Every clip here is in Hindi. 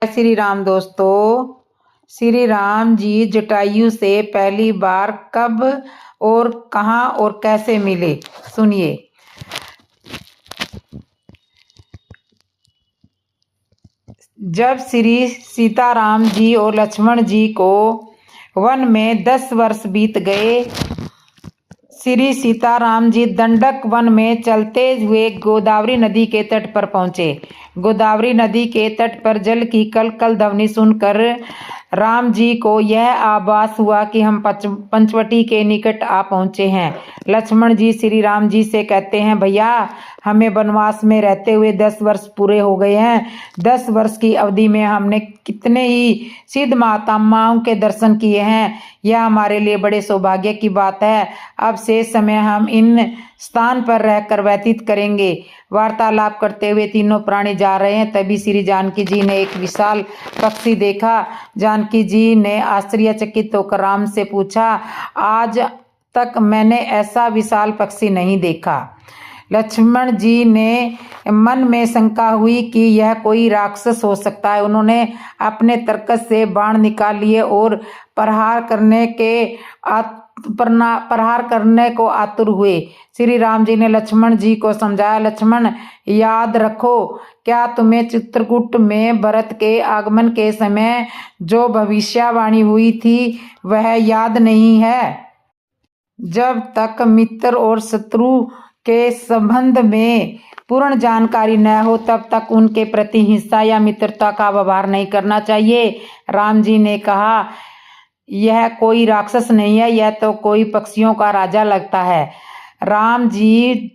श्री राम दोस्तों, श्री राम जी जटायु से पहली बार कब और कहां और कैसे मिले, सुनिए। जब श्री सीताराम जी और लक्ष्मण जी को वन में 10 वर्ष बीत गए, श्री सीताराम जी दंडक वन में चलते हुए गोदावरी नदी के तट पर पहुंचे। गोदावरी नदी के तट पर जल की कल कल ध्वनि सुनकर राम जी को यह आभास हुआ कि हम पंचवटी के निकट आ पहुंचे हैं। लक्ष्मण जी श्री राम जी से कहते हैं, भैया हमें वनवास में रहते हुए 10 वर्ष पूरे हो गए हैं। 10 वर्ष की अवधि में हमने कितने ही सिद्ध महात्माओं के दर्शन किए हैं। यह हमारे लिए बड़े सौभाग्य की बात है। अब शेष समय हम इन स्थान पर रहकर व्यतीत करेंगे। वार्तालाप करते हुए तीनों प्राणी जा रहे हैं। तभी श्री जानकी जी ने एक विशाल पक्षी देखा। जानकी जी ने आश्चर्यचकित होकर राम से पूछा, आज तक मैंने ऐसा विशाल पक्षी नहीं देखा। लक्ष्मण जी ने मन में शंका हुई कि यह कोई राक्षस हो सकता है। उन्होंने अपने तरकस से बाण निकाल लिए और प्रहार करने को आतुर हुए। श्री राम जी ने लक्ष्मण जी को समझाया, लक्ष्मण याद रखो, क्या तुम्हें चित्रकूट में भरत के आगमन के समय जो भविष्यवाणी हुई थी वह याद नहीं है? जब तक मित्र और शत्रु के संबंध में पूर्ण जानकारी न हो तब तक उनके प्रति हिंसा या मित्रता का व्यवहार नहीं करना चाहिए। राम जी ने कहा, यह कोई राक्षस नहीं है, यह तो कोई पक्षियों का राजा लगता है। राम जी,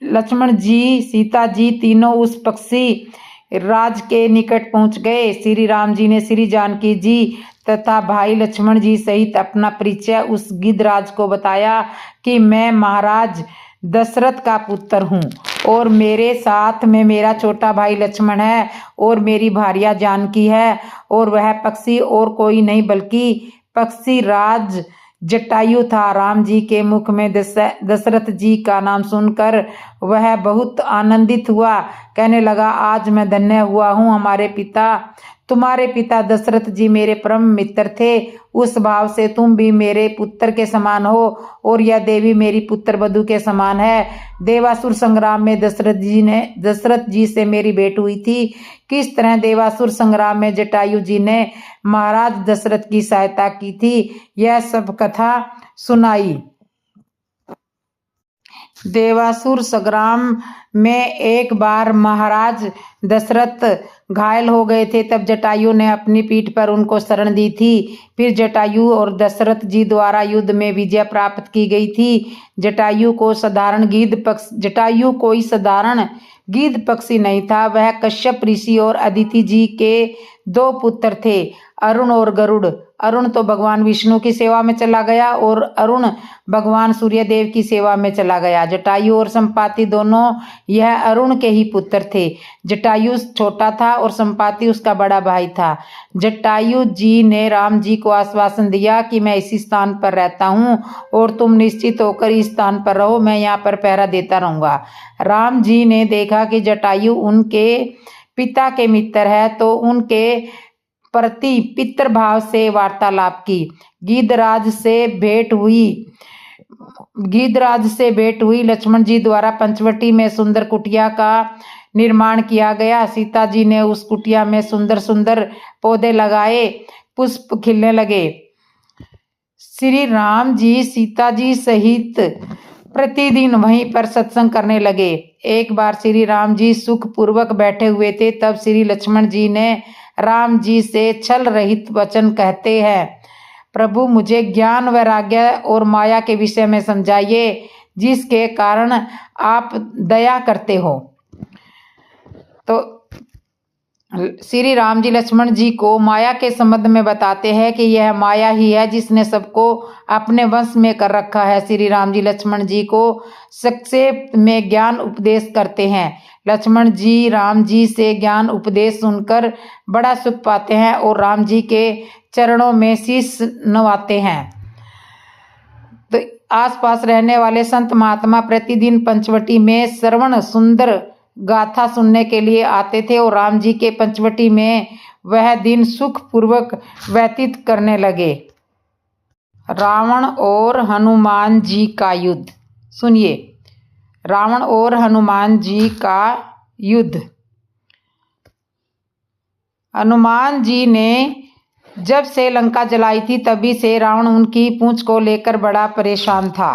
लक्ष्मण जी, सीता जी तीनों उस पक्षी राज के निकट पहुंच गए। श्री राम जी ने श्री जानकी जी तथा भाई लक्ष्मण जी सहित अपना परिचय उस गिद्धराज को बताया कि मैं महाराज दशरथ का पुत्र हूँ और मेरे साथ में मेरा छोटा भाई लक्ष्मण है और मेरी भार्या जानकी है, और वह पक्षी और कोई नहीं बल्कि पक्षी राज जटायु था। राम जी के मुख में दशरथ जी का नाम सुनकर वह बहुत आनंदित हुआ। कहने लगा, आज मैं धन्य हुआ हूँ। तुम्हारे पिता दशरथ जी मेरे परम मित्र थे। उस भाव से तुम भी मेरे पुत्र के समान हो और यह देवी मेरी पुत्र वधू के समान है। देवासुर संग्राम में दशरथ जी से मेरी भेंट हुई थी। किस तरह देवासुर संग्राम में जटायु जी ने महाराज दशरथ की सहायता की थी, यह सब कथा सुनाई। देवासुर संग्राम में एक बार महाराज दशरथ घायल हो गए थे, तब जटायु ने अपनी पीठ पर उनको शरण दी थी। फिर जटायु और दशरथ जी द्वारा युद्ध में विजय प्राप्त की गई थी। जटायु कोई साधारण गिद्ध पक्षी नहीं था। वह कश्यप ऋषि और अदिति जी के 2 पुत्र थे, अरुण और गरुड़। अरुण तो भगवान विष्णु की सेवा में चला गया और अरुण भगवान सूर्यदेव की सेवा में चला गया। जटायु और संपाति दोनों यह अरुण के ही पुत्र थे। जटायु छोटा था और संपाति उसका बड़ा भाई था। जटायु जी ने राम जी को आश्वासन दिया कि मैं इसी स्थान पर रहता हूँ और तुम निश्चित होकर इस स्थान पर रहो, मैं यहाँ पर पहरा देता रहूंगा। राम जी ने देखा कि जटायु उनके पिता के मित्र है तो उनके प्रति पितृभाव से वार्तालाप की। गिद्धराज से भेंट हुई। लक्ष्मण जी द्वारा पंचवटी में सुंदर कुटिया का निर्माण किया गया। सीता जी ने उस कुटिया में सुंदर सुंदर पौधे लगाए, पुष्प खिलने लगे। श्री राम जी सीता जी सहित प्रतिदिन वहीं पर सत्संग करने लगे। एक बार श्री राम जी सुख पूर्वक बैठे हुए थे, तब श्री लक्ष्मण जी ने राम जी से छल रहित वचन कहते हैं, प्रभु मुझे ज्ञान वैराग्य और माया के विषय में समझाइए, जिसके कारण आप दया करते हो। तो श्री राम जी लक्ष्मण जी को माया के संबंध में बताते हैं कि यह माया ही है जिसने सबको अपने वश में कर रखा है। श्री राम जी लक्ष्मण जी को संक्षेप में ज्ञान उपदेश करते हैं। लक्ष्मण जी राम जी से ज्ञान उपदेश सुनकर बड़ा सुख पाते हैं और राम जी के चरणों में शीश नवाते हैं। तो आसपास रहने वाले संत महात्मा प्रतिदिन पंचवटी में श्रवण सुंदर गाथा सुनने के लिए आते थे और राम जी के पंचवटी में वह दिन सुखपूर्वक व्यतीत करने लगे। रावण और हनुमान जी का युद्ध। सुनिए, रावण और हनुमान जी का युद्ध। हनुमान जी ने जब से लंका जलाई थी तभी से रावण उनकी पूंछ को लेकर बड़ा परेशान था।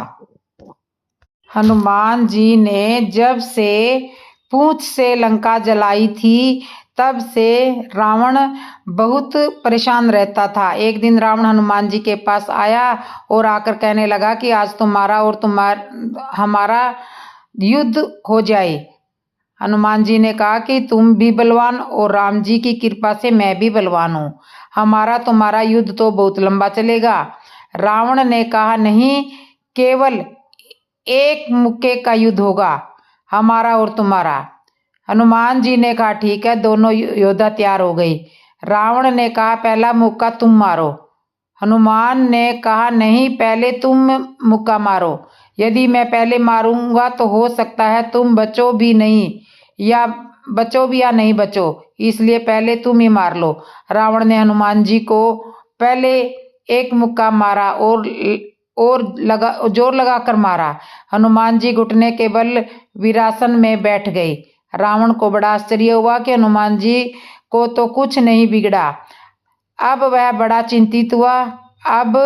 हनुमान जी ने जब से पूंछ से लंका जलाई थी तब से रावण बहुत परेशान रहता था। एक दिन रावण हनुमान जी के पास आया और आकर कहने लगा कि आज तुम्हारा और हमारा युद्ध हो जाए। हनुमान जी ने कहा कि तुम भी बलवान और राम जी की कृपा से मैं भी बलवान हूँ, हमारा तुम्हारा युद्ध तो बहुत लंबा चलेगा। रावण ने कहा, नहीं, केवल एक मुक्के का युद्ध होगा, हमारा और तुम्हारा। हनुमान जी ने कहा, ठीक है। दोनों योद्धा तैयार हो गई। रावण ने कहा, पहला मुक्का तुम मारो। हनुमान ने कहा, नहीं, पहले तुम मुक्का मारो। यदि मैं पहले मारूंगा तो हो सकता है तुम बचो भी या नहीं बचो, इसलिए पहले तुम ही मार लो। रावण ने हनुमान जी को पहले एक मुक्का मारा और जोर लगाकर मारा। हनुमान जी घुटने के बल वीरासन में बैठ गए। रावण को बड़ा आश्चर्य हुआ कि हनुमान जी को तो कुछ नहीं बिगड़ा। अब वह बड़ा चिंतित हुआ। अब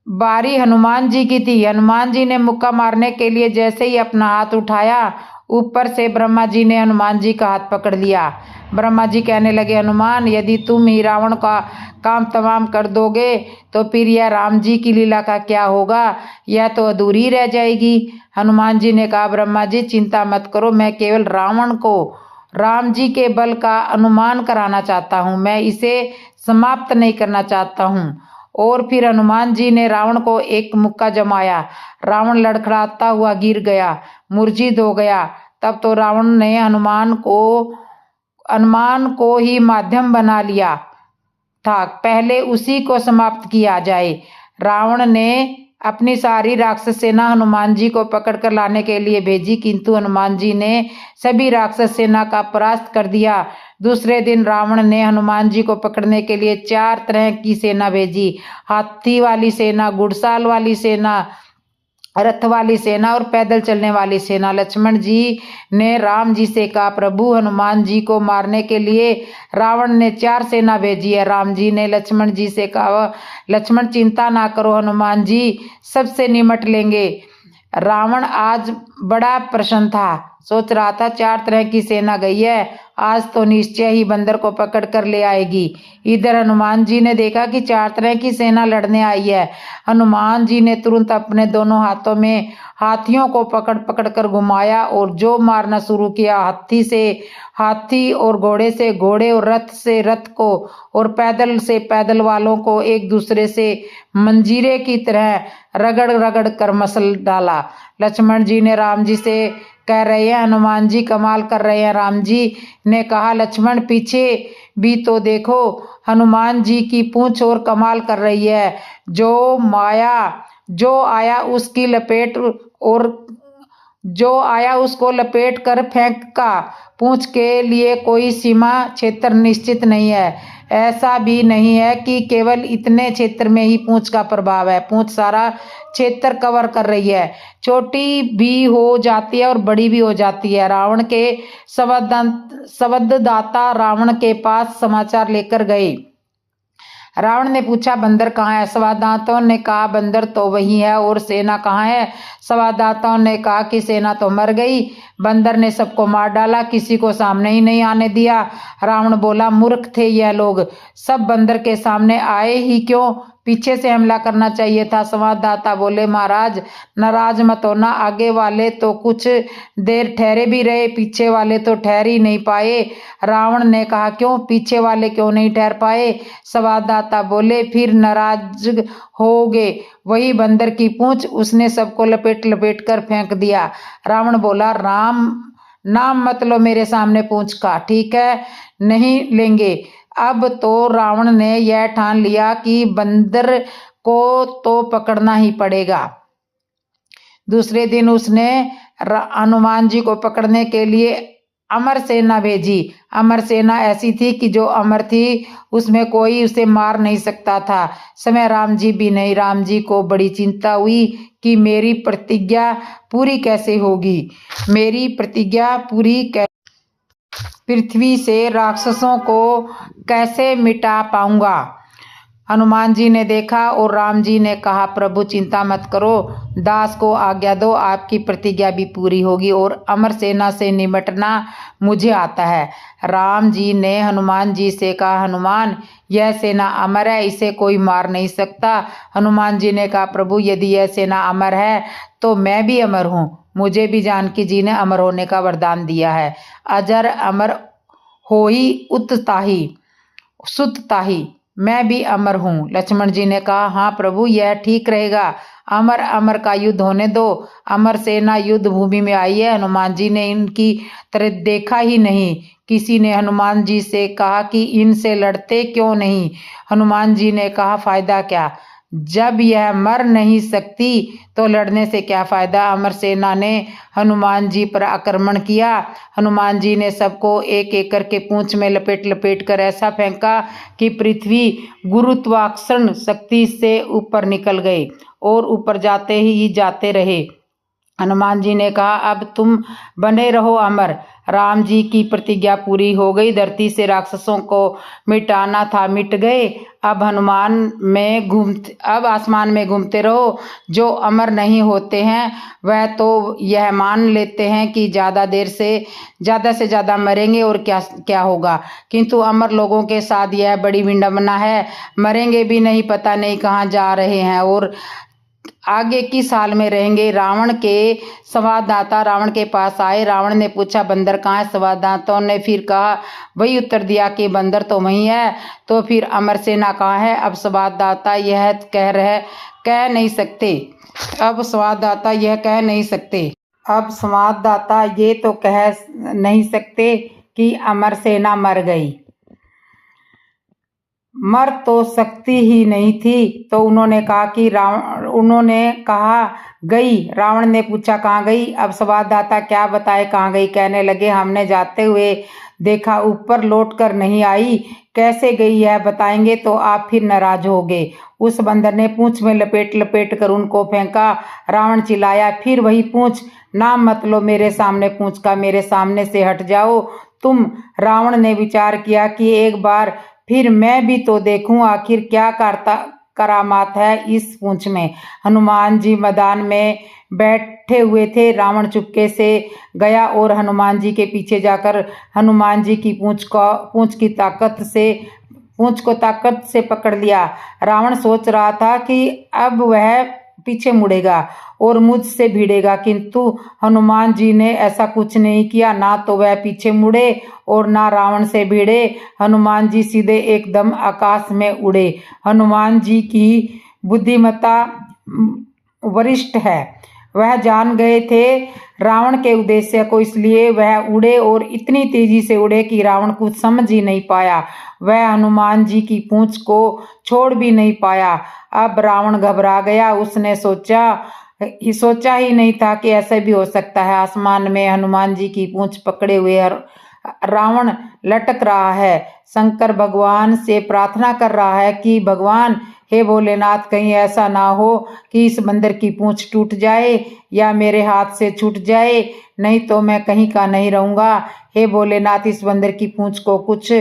बारी हनुमान जी की थी। हनुमान जी ने मुक्का मारने के लिए जैसे ही अपना हाथ उठाया, ऊपर से ब्रह्मा जी ने हनुमान जी का हाथ पकड़ लिया। ब्रह्मा जी कहने लगे, हनुमान, यदि तुम ही रावण का काम तमाम कर दोगे तो फिर यह राम जी की लीला का क्या होगा, यह तो अधूरी रह जाएगी। हनुमान जी ने कहा, ब्रह्मा जी चिंता मत करो, मैं केवल रावण को राम जी के बल का अनुमान कराना चाहता हूँ, मैं इसे समाप्त नहीं करना चाहता हूँ। और फिर हनुमान जी ने रावण को एक मुक्का जमाया। रावण लड़खड़ाता हुआ गिर गया, मूर्छित हो गया। तब तो रावण ने हनुमान को ही माध्यम बना लिया था, पहले उसी को समाप्त किया जाए। रावण ने अपनी सारी राक्षस सेना हनुमान जी को पकड़कर लाने के लिए भेजी, किंतु हनुमान जी ने सभी राक्षस सेना का परास्त कर दिया। दूसरे दिन रावण ने हनुमान जी को पकड़ने के लिए 4 तरह की सेना भेजी, हाथी वाली सेना, घुड़साल वाली सेना, रथ वाली सेना और पैदल चलने वाली सेना। लक्ष्मण जी ने राम जी से कहा, प्रभु, हनुमान जी को मारने के लिए रावण ने 4 सेना भेजी है। राम जी ने लक्ष्मण जी से कहा, लक्ष्मण, चिंता ना करो, हनुमान जी सबसे निमट लेंगे। रावण आज बड़ा प्रसन्न था, सोच रहा था 4 तरह की सेना गई है, आज तो निश्चय ही बंदर को पकड़ कर ले आएगी। इधर हनुमान जी ने देखा कि 4 तरह की सेना लड़ने आई है। हनुमान जी ने तुरंत अपने दोनों हाथों में हाथियों को पकड़ कर घुमाया और जो मारना शुरू किया। हाथी से हाथी और घोड़े से घोड़े और रथ से रथ को और पैदल से पैदल वालों को एक दूसरे से मंजीरे की तरह रगड़ रगड़ कर मसल डाला। लक्ष्मण जी ने राम जी से कह रहे हैं, हनुमान जी कमाल कर रहे हैं। राम जी ने कहा, लक्ष्मण, पीछे भी तो देखो, हनुमान जी की पूंछ और कमाल कर रही है। जो आया उसको लपेट कर फेंक का। पूंछ के लिए कोई सीमा क्षेत्र निश्चित नहीं है। ऐसा भी नहीं है कि केवल इतने क्षेत्र में ही पूंछ का प्रभाव है, पूंछ सारा क्षेत्र कवर कर रही है, छोटी भी हो जाती है और बड़ी भी हो जाती है। रावण के संवाददाता रावण के पास समाचार लेकर गए। रावण ने पूछा, बंदर कहाँ है? संवाददाताओं ने कहा, बंदर तो वही है। और सेना कहाँ है? संवाददाताओं ने कहा कि सेना तो मर गई, बंदर ने सबको मार डाला, किसी को सामने ही नहीं आने दिया। रावण बोला, मूर्ख थे यह लोग, सब बंदर के सामने आए ही क्यों? पीछे से हमला करना चाहिए था। संवाददाता बोले, महाराज नाराज मत होना, आगे वाले तो कुछ देर ठहरे भी रहे, पीछे वाले तो ठहर ही नहीं पाए। रावण ने कहा, क्यों? पीछे वाले क्यों नहीं ठहर पाए? संवाददाता बोले, फिर नाराज होगे, वही बंदर की पूंछ, उसने सबको लपेट लपेट कर फेंक दिया। रावण बोला, नाम मत लो मेरे सामने पूंछ का, ठीक है, नहीं लेंगे। अब तो रावण ने यह ठान लिया कि बंदर को तो पकड़ना ही पड़ेगा। दूसरे दिन उसने हनुमान जी को पकड़ने के लिए अमर सेना भेजी। अमर सेना ऐसी थी कि जो अमर थी उसमें कोई उसे मार नहीं सकता था। समय राम जी भी नहीं। राम जी को बड़ी चिंता हुई कि मेरी प्रतिज्ञा पूरी कैसे होगी, मेरी प्रतिज्ञा पूरी कैसे, पृथ्वी से राक्षसों को कैसे मिटा पाऊंगा। हनुमान जी ने देखा और राम जी ने कहा, प्रभु चिंता मत करो, दास को आज्ञा दो, आपकी प्रतिज्ञा भी पूरी होगी और अमर सेना से निपटना मुझे आता है। राम जी ने हनुमान जी से कहा, हनुमान यह सेना अमर है, इसे कोई मार नहीं सकता। हनुमान जी ने कहा, प्रभु यदि यह सेना अमर है तो मैं भी अमर हूँ, मुझे भी जानकी जी ने अमर होने का वरदान दिया है। अजर अमर होई उत ताही सुत ताही, मैं भी अमर हूँ। लक्ष्मण जी ने कहा, हाँ प्रभु यह ठीक रहेगा, अमर अमर का युद्ध होने दो। अमर सेना युद्ध भूमि में आई है। हनुमान जी ने इनकी तरफ देखा ही नहीं। किसी ने हनुमान जी से कहा कि इनसे लड़ते क्यों नहीं। हनुमान जी ने कहा, फायदा क्या, जब यह मर नहीं सकती तो लड़ने से क्या फायदा। अमर सेना ने हनुमान जी पर आक्रमण किया। हनुमान जी ने सबको एक एक करके पूंछ में लपेट लपेट कर ऐसा फेंका कि पृथ्वी गुरुत्वाकर्षण शक्ति से ऊपर निकल गई और ऊपर जाते ही जाते रहे। हनुमान जी ने कहा, अब तुम बने रहो अमर। राम जी की प्रतिज्ञा पूरी हो गई। धरती से राक्षसों को मिटाना था, मिट गए। अब अब आसमान में घूमते रहो। जो अमर नहीं होते हैं वह तो यह मान लेते हैं कि ज़्यादा से ज़्यादा मरेंगे और क्या क्या होगा, किंतु अमर लोगों के साथ यह बड़ी विडंबना है। मरेंगे भी नहीं, पता नहीं कहाँ जा रहे हैं और आगे किस हाल में रहेंगे। रावण के संवाददाता रावण के पास आए। रावण ने पूछा, बंदर कहाँ है। संवाददाताओं ने फिर कहा, वही उत्तर दिया कि बंदर तो वहीं है। तो फिर अमर सेना कहाँ है। अब संवाददाता यह कह नहीं सकते। अब संवाददाता ये तो कह नहीं सकते कि अमर सेना मर गई, मर तो सकती ही नहीं थी। तो उन्होंने कहा गई। रावण ने पूछा, कहाँ गई। अब संवाददाता क्या बताए कहाँ गई। कहने लगे, हमने जाते हुए देखा, ऊपर लौट कर नहीं आई। कैसे गई यह बताएंगे तो आप फिर नाराज होगे। उस बंदर ने पूंछ में लपेट लपेट कर उनको फेंका। रावण चिल्लाया, फिर वही पूंछ, नाम मत लो मेरे सामने पूंछ का, मेरे सामने से हट जाओ तुम। रावण ने विचार किया कि एक बार फिर मैं भी तो देखूं आखिर क्या करामात है इस पूंछ में। हनुमान जी मैदान में बैठे हुए थे। रावण चुपके से गया और हनुमान जी के पीछे जाकर हनुमान जी की पूंछ को ताकत से पकड़ लिया। रावण सोच रहा था कि अब वह पीछे मुड़ेगा और मुझसे भिड़ेगा, किंतु हनुमान जी ने ऐसा कुछ नहीं किया। ना तो वह पीछे मुड़े और ना रावण से भिड़े। हनुमान जी सीधे एकदम आकाश में उड़े। हनुमान जी की बुद्धिमत्ता वरिष्ठ है। वह जान गए थे रावण के उद्देश्य को, इसलिए वह उड़े और इतनी तेजी से उड़े कि रावण कुछ समझ ही नहीं पाया। वह हनुमान जी की पूंछ को छोड़ भी नहीं पाया। अब रावण घबरा गया। उसने सोचा ही नहीं था कि ऐसा भी हो सकता है। आसमान में हनुमान जी की पूंछ पकड़े हुए रावण लटक रहा है। शंकर भगवान से प्रार्थना कर रहा है कि भगवान, हे भोलेनाथ, कहीं ऐसा ना हो कि इस बंदर की पूंछ टूट जाए या मेरे हाथ से छूट जाए, नहीं तो मैं कहीं का नहीं रहूंगा। हे भोलेनाथ, इस बंदर की पूंछ को कुछ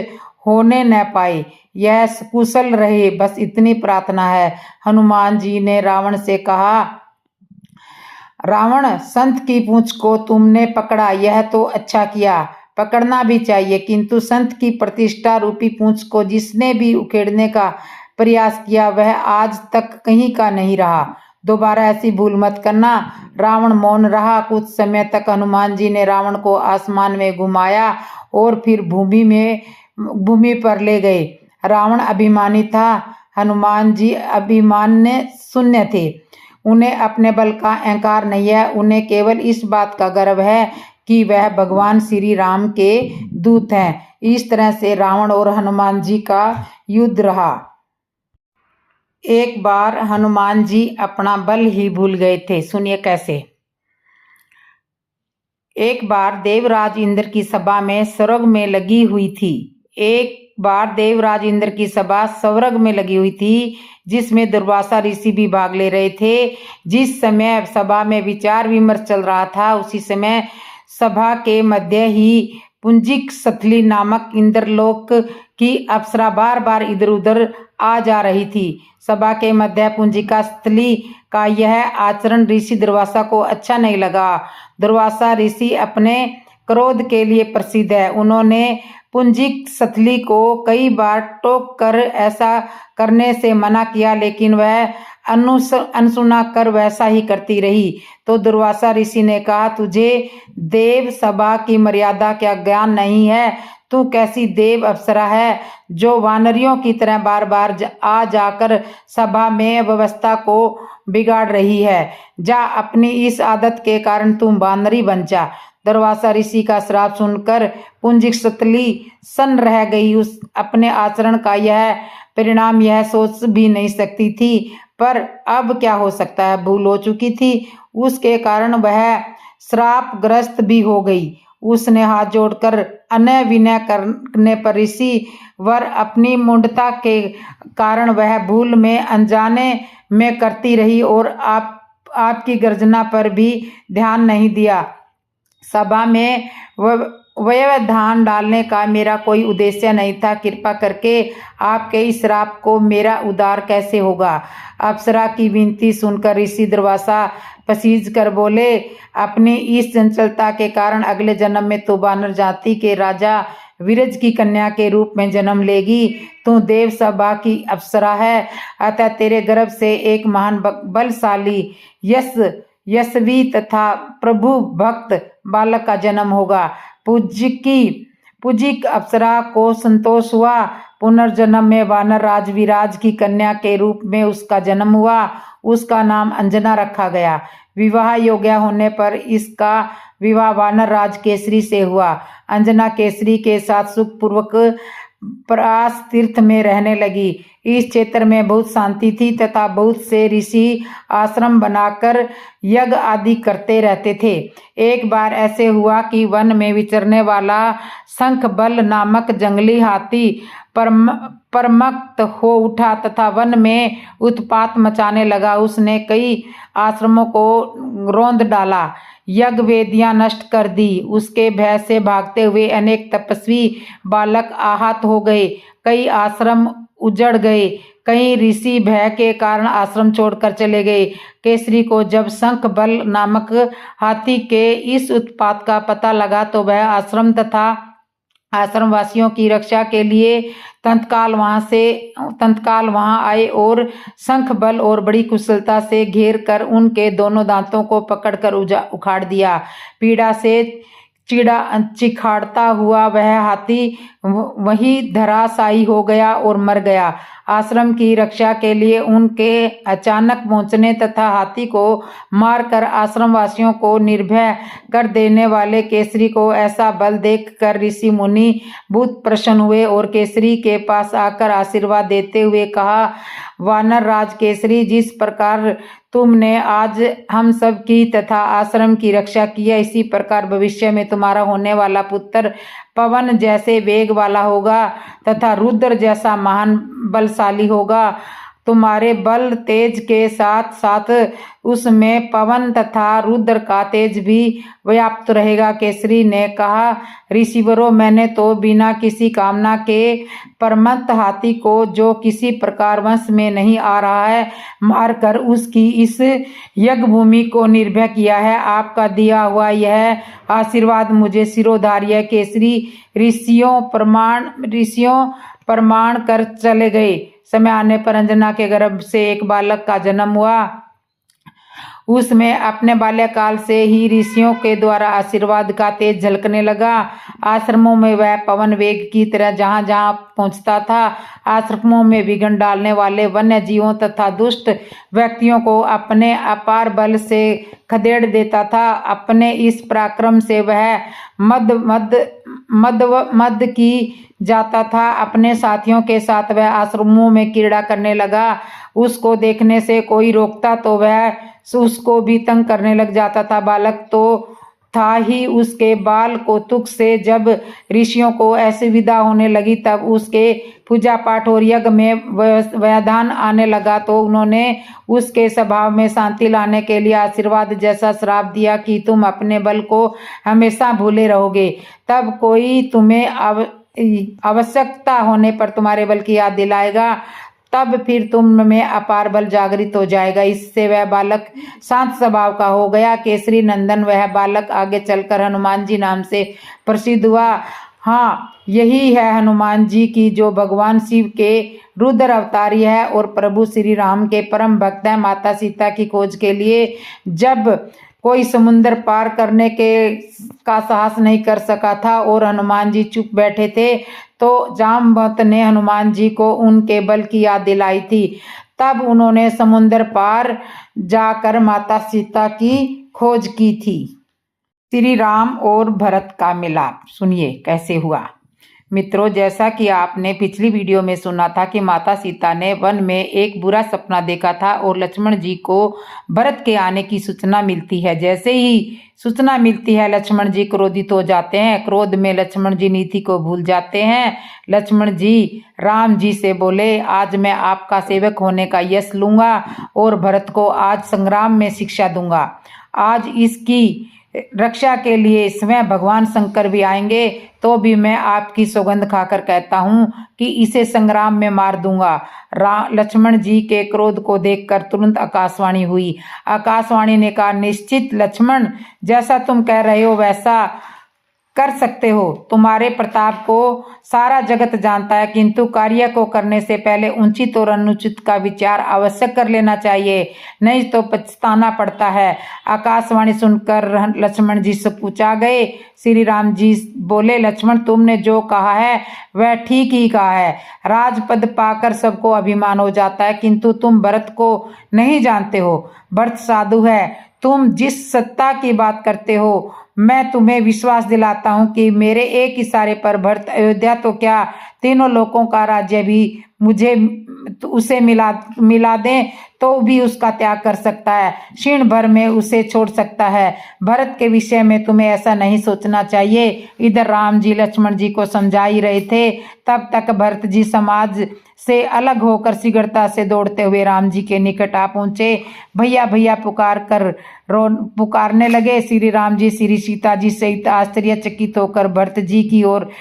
होने न पाए, यह कुशल रहे, बस इतनी प्रार्थना है। हनुमान जी ने रावण से कहा, रावण, संत की पूंछ को तुमने पकड़ा, यह तो अच्छा किया, पकड़ना भी चाहिए, किंतु संत की प्रतिष्ठा रूपी पूंछ को जिसने भी उखेड़ने का प्रयास किया वह आज तक कहीं का नहीं रहा। दोबारा ऐसी भूल मत करना। रावण मौन रहा। कुछ समय तक हनुमान जी ने रावण को आसमान में घुमाया और फिर भूमि पर ले गए। रावण अभिमानी था, हनुमान जी अभिमान्य शून्य थे। उन्हें अपने बल का अहंकार नहीं है। उन्हें केवल इस बात का गर्व है कि वह भगवान श्री राम के दूत हैं। इस तरह से रावण और हनुमान जी का युद्ध रहा। एक बार हनुमान जी अपना बल ही भूल गए थे। सुनिए कैसे। एक बार देवराज इंद्र की सभा में स्वर्ग में लगी हुई थी। एक बार देवराज इंद्र की सभा स्वर्ग में लगी हुई थी, जिसमें दुर्वासा ऋषि भी भाग ले रहे थे। जिस समय सभा में विचार विमर्श चल रहा था, उसी समय सभा के मध्य ही पुंजिक स्थली नामक इंद्रलोक की अप्सरा बार बार इधर उधर आ जा रही थी। सभा के मध्य पुंजिका स्थली का यह आचरण ऋषि दुर्वासा को अच्छा नहीं लगा। दुर्वासा ऋषि अपने क्रोध के लिए प्रसिद्ध है। उन्होंने पुंजिक स्थली को कई बार टोक कर ऐसा करने से मना किया, लेकिन वह अनसुना कर वैसा ही करती रही। तो दुर्वासा ऋषि ने कहा, तुझे देव सभा की मर्यादा क्या ज्ञान नहीं है? तू कैसी देव अप्सरा है जो वानरियों की तरह बार बार आ जाकर सभा में व्यवस्था को बिगाड़ रही है। जा, अपनी इस आदत के कारण तुम वानरी बन जा। दुर्वासा ऋषि का श्राप सुनकर पुंजिक स्थली सन्न रह गई। उस अपने आचरण का यह परिणाम यह सोच भी नहीं सकती थी, पर अब क्या हो सकता है, भूल हो चुकी थी। उसके कारण वह श्रापग्रस्त भी हो गई। उसने हाथ जोड़कर अनय विनय करने पर ऋषि वर अपनी मूढ़ता के कारण वह भूल में अनजाने में करती रही और आपकी गर्जना पर भी ध्यान नहीं दिया। सभा में व्यवधान डालने का मेरा कोई उद्देश्य नहीं था। कृपा करके आपके इस श्राप को मेरा उद्धार कैसे होगा? अप्सरा की विनती सुनकर ऋषि दुर्वासा पसीज कर बोले, अपनी इस चंचलता के कारण अगले जन्म में तू वानर जाति के राजा विरज की कन्या के रूप में जन्म लेगी। तू देव सभा की अप्सरा है, अतः तेरे गर्भ से एक महान बलशाली यशस्वी तथा प्रभु भक्त बालक का जन्म होगा। पूजिक अप्सरा को संतोष हुआ। पुनर्जन्म में वानर राज विराज की कन्या के रूप में उसका जन्म हुआ। उसका नाम अंजना रखा गया। विवाह योग्य होने पर इसका विवाह वानर राज केसरी से हुआ। अंजना केसरी के साथ सुखपूर्वक परास तीर्थ में रहने लगी। इस क्षेत्र में बहुत शांति थी तथा बहुत से ऋषि आश्रम बनाकर यज्ञ आदि करते रहते थे। एक बार ऐसे हुआ कि वन में विचरने वाला शंख बल नामक जंगली हाथी परमक्त हो उठा तथा वन में उत्पात मचाने लगा। उसने कई आश्रमों को रौंद डाला, यज्ञ वेदियां नष्ट कर दी। उसके भय से भागते हुए अनेक तपस्वी बालक आहत हो गए। कई आश्रम उजड़ गए। कई ऋषि भय के कारण आश्रम छोड़कर चले गए। केसरी को जब शंख बल नामक हाथी के इस उत्पात का पता लगा तो वह आश्रम तथा आश्रमवासियों की रक्षा के लिए तत्काल वहां आए और शंख बल और बड़ी कुशलता से घेर कर उनके दोनों दांतों को पकड़कर उखाड़ दिया। पीड़ा से चिखाड़ता हुआ वह हाथी वही धराशायी हो गया और मर गया। आश्रम की रक्षा के लिए उनके अचानक पहुंचने तथा हाथी को मारकर आश्रम वासियों को निर्भय कर देने वाले केसरी को ऐसा बल देखकर ऋषि मुनि बहुत प्रसन्न हुए और केसरी के पास आकर आशीर्वाद देते हुए कहा, वानर राज केसरी, जिस प्रकार तुमने आज हम सब की तथा आश्रम की रक्षा की है, इसी प्रकार भविष्य में तुम्हारा होने वाला पुत्र पवन जैसे वेग वाला होगा तथा रुद्र जैसा महान बलशाली होगा। तुम्हारे बल तेज के साथ साथ उसमें पवन तथा रुद्र का तेज भी व्याप्त रहेगा। केसरी ने कहा, ऋषिवरों, मैंने तो बिना किसी कामना के परमत हाथी को, जो किसी प्रकार वंश में नहीं आ रहा है, मारकर उसकी इस यज्ञ भूमि को निर्भय किया है। आपका दिया हुआ यह आशीर्वाद मुझे सिरोधार्य। केसरी ऋषियों प्रमाण कर चले गए। समय आने पर अंजना के गर्भ से एक बालक का जन्म हुआ। उसमें अपने बाल्यकाल से ही ऋषियों के द्वारा आशीर्वाद का तेज झलकने लगा। आश्रमों में वह पवन वेग की तरह जहां जहां पहुंचता था, आश्रमों में विघ्न डालने वाले वन्य जीवों तथा दुष्ट व्यक्तियों को अपने अपार बल से खदेड़ देता था। अपने इस पराक्रम से वह मद की जाता था। अपने साथियों के साथ वह आश्रमों में क्रीड़ा करने लगा। उसको देखने से कोई रोकता तो वह उसको भी तंग करने लग जाता था। बालक तो था ही उसके बाल कौतुक से जब ऋषियों को ऐसी विदा होने लगी तब उसके पूजा पाठ और यज्ञ में व्यवधान आने लगा तो उन्होंने उसके स्वभाव में शांति लाने के लिए आशीर्वाद जैसा श्राप दिया कि तुम अपने बल को हमेशा भूले रहोगे। तब कोई तुम्हें आवश्यकता होने पर तुम्हारे बल की याद दिलाएगा, तब फिर तुम में अपार बल जागृत हो जाएगा। इससे वह बालक शांत स्वभाव का हो गया। केसरी नंदन वह बालक आगे चलकर हनुमान जी नाम से प्रसिद्ध हुआ। हाँ, यही है हनुमान जी की जो भगवान शिव के रुद्र अवतारी है और प्रभु श्री राम के परम भक्त है। माता सीता की खोज के लिए जब कोई समुद्र पार करने का साहस नहीं कर सका था और हनुमान जी चुप बैठे थे तो जामवंत ने हनुमान जी को उनके बल की याद दिलाई थी। तब उन्होंने समुद्र पार जाकर माता सीता की खोज की थी। श्री राम और भरत का मिलाप सुनिए कैसे हुआ। मित्रों, जैसा कि आपने पिछली वीडियो में सुना था कि माता सीता ने वन में एक बुरा सपना देखा था और लक्ष्मण जी को भरत के आने की सूचना मिलती है। जैसे ही सूचना मिलती है लक्ष्मण जी क्रोधित हो जाते हैं। क्रोध में लक्ष्मण जी नीति को भूल जाते हैं। लक्ष्मण जी राम जी से बोले, आज मैं आपका सेवक होने का यश लूंगा और भरत को आज संग्राम में शिक्षा दूंगा। आज इसकी रक्षा के लिए स्वयं भगवान शंकर भी आएंगे तो भी मैं आपकी सौगंध खाकर कहता हूँ कि इसे संग्राम में मार दूंगा। लक्ष्मण जी के क्रोध को देखकर तुरंत आकाशवाणी हुई। आकाशवाणी ने कहा, निश्चित लक्ष्मण, जैसा तुम कह रहे हो वैसा कर सकते हो। तुम्हारे प्रताप को सारा जगत जानता है, किंतु कार्य को करने से पहले उचित और अनुचित का विचार अवश्य कर लेना चाहिए, नहीं तो पछताना पड़ता है। आकाशवाणी सुनकर लक्ष्मण जी से पूछा गए। श्री राम जी बोले, लक्ष्मण, तुमने जो कहा है वह ठीक ही कहा है। राजपद पाकर सबको अभिमान हो जाता है, किंतु तुम भरत को नहीं जानते हो। भरत साधु है। तुम जिस सत्ता की बात करते हो मैं तुम्हें विश्वास दिलाता हूँ कि मेरे एक इशारे पर भरत अयोध्या तो क्या तीनों लोकों का राज्य भी मुझे उसे मिला दें तो भी उसका त्याग कर सकता है, क्षण भर में उसे छोड़ सकता है। भरत के विषय में तुम्हें ऐसा नहीं सोचना चाहिए। इधर राम जी लक्ष्मण जी को समझा ही रहे थे, तब तक भरत जी समाज से अलग होकर शीघ्रता से दौड़ते हुए राम जी के निकट आ पहुंचे। भैया भैया पुकारने लगे। श्री राम जी श्री सीता जी सहित आश्चर्यचकित होकर भरत जी की और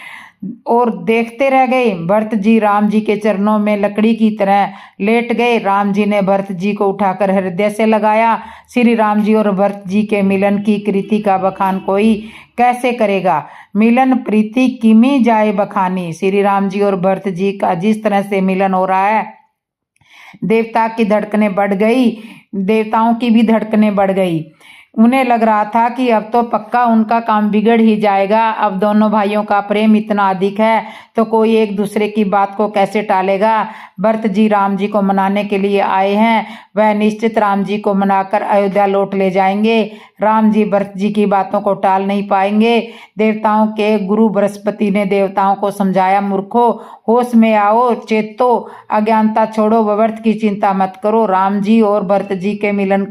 देखते रह गए। भरत जी राम जी के चरणों में लकड़ी की तरह लेट गए। राम जी ने भरत जी को उठाकर हृदय से लगाया। श्री राम जी और भरत जी के मिलन की कृति का बखान कोई कैसे करेगा। मिलन प्रीति किमी जाए बखानी। श्री राम जी और भरत जी का जिस तरह से मिलन हो रहा है, देवताओं की भी धड़कनें बढ़ गई। उन्हें लग रहा था कि अब तो पक्का उनका काम बिगड़ ही जाएगा। अब दोनों भाइयों का प्रेम इतना अधिक है तो कोई एक दूसरे की बात को कैसे टालेगा। भरत जी राम जी को मनाने के लिए आए हैं। वह निश्चित राम जी को मनाकर अयोध्या लौट ले जाएंगे। राम जी भरत जी की बातों को टाल नहीं पाएंगे। देवताओं के गुरु बृहस्पति ने देवताओं को समझाया, मूर्खों, होश में आओ, चेतो, अज्ञानता छोड़ो, व्यर्थ की चिंता मत करो। राम जी और भरत जी के मिलन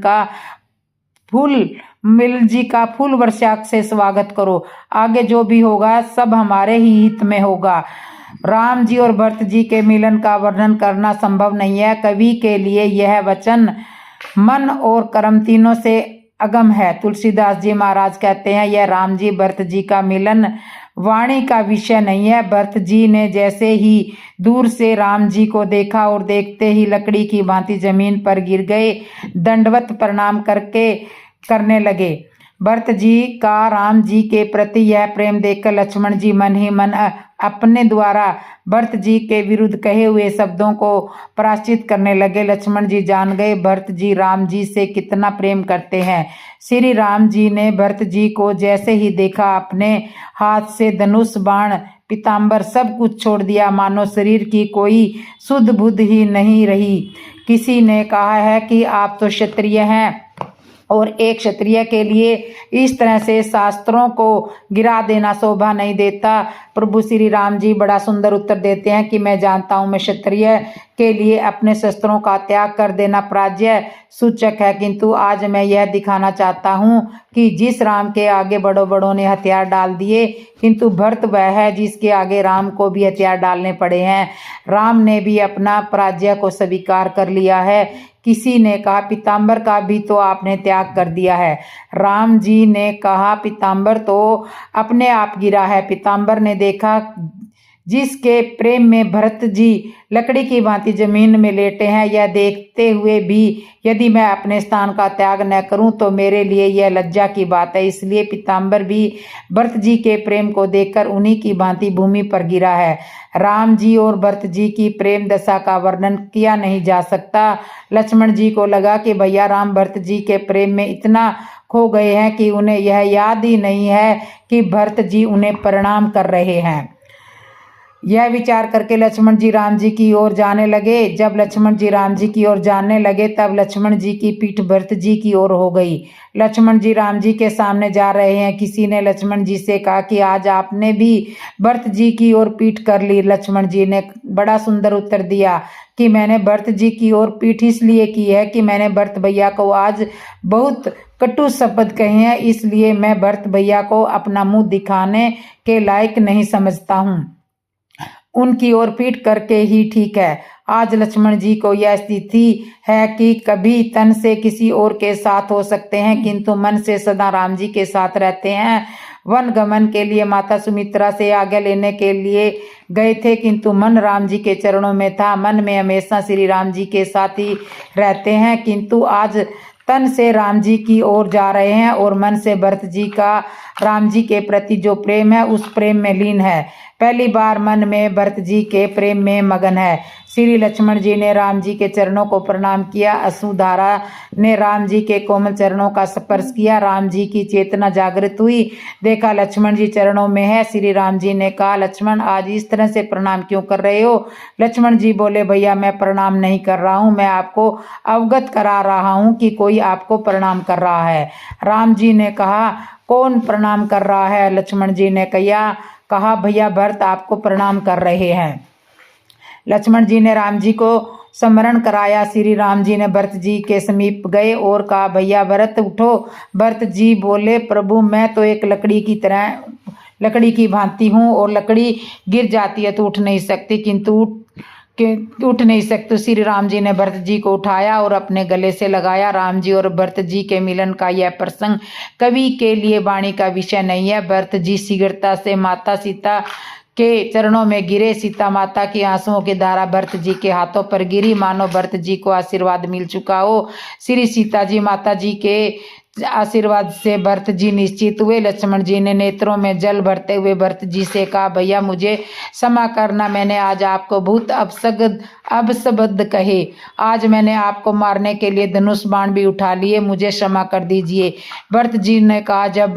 जी का फूल वर्षा से स्वागत करो। आगे जो भी होगा सब हमारे ही हित में होगा। राम जी और भरत जी के मिलन का वर्णन करना संभव नहीं है। कवि के लिए यह वचन मन और कर्म तीनों से अगम है। तुलसीदास जी महाराज कहते हैं, यह राम जी भरत जी का मिलन वाणी का विषय नहीं है। भरत जी ने जैसे ही दूर से राम जी को देखा और देखते ही लकड़ी की भांति जमीन पर गिर गए, दंडवत प्रणाम करने लगे। भरत जी का राम जी के प्रति यह प्रेम देखकर लक्ष्मण जी मन ही मन अपने द्वारा भरत जी के विरुद्ध कहे हुए शब्दों को प्रायश्चित करने लगे। लक्ष्मण जी जान गए भरत जी राम जी से कितना प्रेम करते हैं। श्री राम जी ने भरत जी को जैसे ही देखा अपने हाथ से धनुष, बाण, पीताम्बर सब कुछ छोड़ दिया, मानो शरीर की कोई शुद्ध बुद्ध ही नहीं रही। किसी ने कहा है कि आप तो क्षत्रिय हैं और एक क्षत्रिय के लिए इस तरह से शास्त्रों को गिरा देना शोभा नहीं देता, प्रभु श्री राम जी बड़ा सुंदर उत्तर देते हैं कि मैं जानता हूँ मैं क्षत्रिय के लिए अपने शस्त्रों का त्याग कर देना पराजय सूचक है, किंतु आज मैं यह दिखाना चाहता हूँ कि जिस राम के आगे बड़ों बड़ों ने हथियार डाल दिए, किंतु भरत वह है जिसके आगे राम को भी हथियार डालने पड़े हैं। राम ने भी अपना पराजय को स्वीकार कर लिया है। किसी ने कहा पीताम्बर का भी तो आपने त्याग कर दिया है। राम जी ने कहा पीताम्बर तो अपने आप गिरा है। पीताम्बर ने देखा जिसके प्रेम में भरत जी लकड़ी की भांति जमीन में लेटे हैं, यह देखते हुए भी यदि मैं अपने स्थान का त्याग न करूं तो मेरे लिए यह लज्जा की बात है। इसलिए पीताम्बर भी भरत जी के प्रेम को देखकर उन्हीं की भांति भूमि पर गिरा है। राम जी और भरत जी की प्रेम दशा का वर्णन किया नहीं जा सकता। लक्ष्मण जी को लगा कि भैया राम भरत जी के प्रेम में इतना खो गए हैं कि उन्हें यह याद ही नहीं है कि भरत जी उन्हें प्रणाम कर रहे हैं। यह विचार करके लक्ष्मण जी राम जी की ओर जाने लगे। जब लक्ष्मण जी राम जी की ओर जाने लगे तब लक्ष्मण जी की पीठ भरत जी की ओर हो गई। लक्ष्मण जी राम जी के सामने जा रहे हैं। किसी ने लक्ष्मण जी से कहा कि आज आपने भी भरत जी की ओर पीठ कर ली। लक्ष्मण जी ने बड़ा सुंदर उत्तर दिया कि मैंने भरत जी की ओर पीठ इसलिए की है कि मैंने भरत भैया को आज बहुत कटु शब्द कहे हैं, इसलिए मैं भरत भैया को अपना मुंह दिखाने के लायक नहीं समझता हूँ। उनकी ओर पीठ करके ही ठीक है। आज लक्ष्मण जी को यह स्थिति है कि कभी तन से किसी और के साथ हो सकते हैं, किंतु मन से सदा राम जी के साथ रहते हैं। वन गमन के लिए माता सुमित्रा से आज्ञा लेने के लिए गए थे, किंतु मन राम जी के चरणों में था। मन में हमेशा श्री राम जी के साथ ही रहते हैं, किंतु आज तन से राम जी की ओर जा रहे हैं और मन से भरत जी का राम जी के प्रति जो प्रेम है उस प्रेम में लीन है। पहली बार मन में भरत जी के प्रेम में मगन है। श्री लक्ष्मण जी ने राम जी के चरणों को प्रणाम किया। अश्रुधारा ने राम जी के कोमल चरणों का स्पर्श किया। राम जी की चेतना जागृत हुई। देखा लक्ष्मण जी चरणों में है। श्री राम जी ने कहा लक्ष्मण आज इस तरह से प्रणाम क्यों कर रहे हो? लक्ष्मण जी बोले भैया मैं प्रणाम नहीं कर रहा हूँ, मैं आपको अवगत करा रहा हूँ कि कोई आपको प्रणाम कर रहा है। राम जी ने कहा कौन प्रणाम कर रहा है? लक्ष्मण जी ने कहा भैया भरत आपको प्रणाम कर रहे हैं। लक्ष्मण जी ने राम जी को स्मरण कराया। श्री राम जी ने भरत जी के समीप गए और कहा भैया भरत उठो। भरत जी बोले प्रभु मैं तो एक लकड़ी की भांति हूँ और लकड़ी गिर जाती है तो उठ नहीं सकती, किंतु उठ नहीं सकते। श्री राम जी ने भरत जी को उठाया और अपने गले से लगाया। राम जी और भरत जी के मिलन का यह प्रसंग कवि के लिए वाणी का विषय नहीं है। भरत जी शीघ्रता से माता सीता के चरणों में गिरे। सीता माता की आंसुओं की धारा भरत जी के हाथों पर गिरी, मानो भरत जी को आशीर्वाद मिल चुका हो। श्री सीता जी माता जी के आशीर्वाद से भरत जी निश्चित हुए। लक्ष्मण जी ने नेत्रों में जल भरते हुए भरत जी से कहा भैया मुझे क्षमा करना, मैंने आज आपको बहुत अपशब्द कहे। आज मैंने आपको मारने के लिए धनुष बाण भी उठा लिए, मुझे क्षमा कर दीजिए। भरत जी ने कहा जब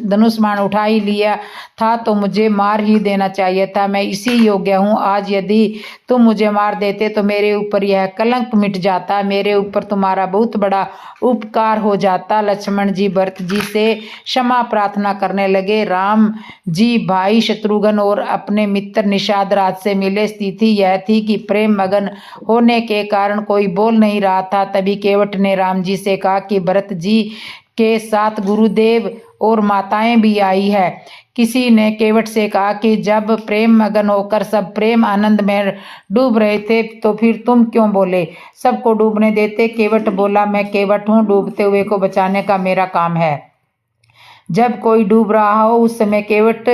धनुष बाण उठा ही लिया था तो मुझे मार ही देना चाहिए था, मैं इसी योग्य हूँ। आज यदि तुम मुझे मार देते तो मेरे ऊपर यह कलंक मिट जाता, मेरे ऊपर तुम्हारा बहुत बड़ा उपकार हो जाता। लक्ष्मण जी भरत जी से क्षमा प्रार्थना करने लगे। राम जी भाई शत्रुघ्न और अपने मित्र निषाद राज से मिले। स्थिति यह थी कि प्रेम मगन होने के कारण कोई बोल नहीं रहा था। तभी केवट ने राम जी से कहा कि भरत जी के साथ गुरुदेव और माताएं भी आई है। किसी ने केवट से कहा कि जब प्रेम मगन होकर सब प्रेम आनंद में डूब रहे थे तो फिर तुम क्यों बोले? सबको डूबने देते। केवट बोला मैं केवट हूँ, डूबते हुए को बचाने का मेरा काम है। जब कोई डूब रहा हो उस समय केवट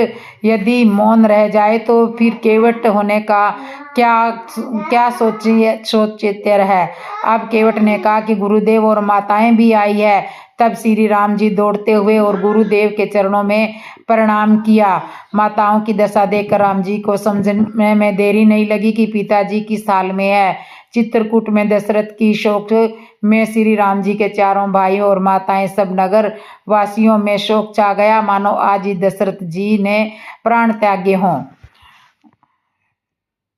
यदि मौन रह जाए तो फिर केवट होने का क्या सोचिए है। अब केवट ने कहा कि गुरुदेव और माताएं भी आई है। तब श्री राम जी दौड़ते हुए और गुरुदेव के चरणों में प्रणाम किया। माताओं की दशा देखकर राम जी को समझने में देरी नहीं लगी कि पिताजी किस हाल में है। चित्रकूट में दशरथ की शोक में श्री राम जी के चारों भाई और माताएं सब नगर वासियों में शोक छा गया, मानो आज ही दशरथ जी ने प्राण त्यागे हों।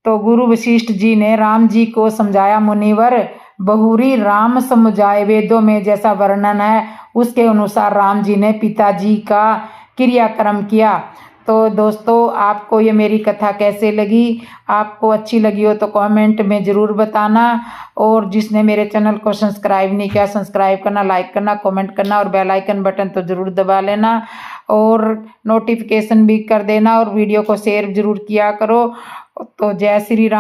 तो गुरु वशिष्ठ जी ने राम जी को समझाया मुनिवर बहुरी राम समुझाए। वेदों में जैसा वर्णन है उसके अनुसार राम जी ने पिताजी का क्रियाक्रम किया। तो दोस्तों आपको ये मेरी कथा कैसे लगी, आपको अच्छी लगी हो तो कमेंट में ज़रूर बताना। और जिसने मेरे चैनल को सब्सक्राइब नहीं किया, सब्सक्राइब करना, लाइक करना, कमेंट करना और बेल आइकन बटन तो ज़रूर दबा लेना और नोटिफिकेशन भी कर देना और वीडियो को शेयर ज़रूर किया करो। तो जय श्री राम।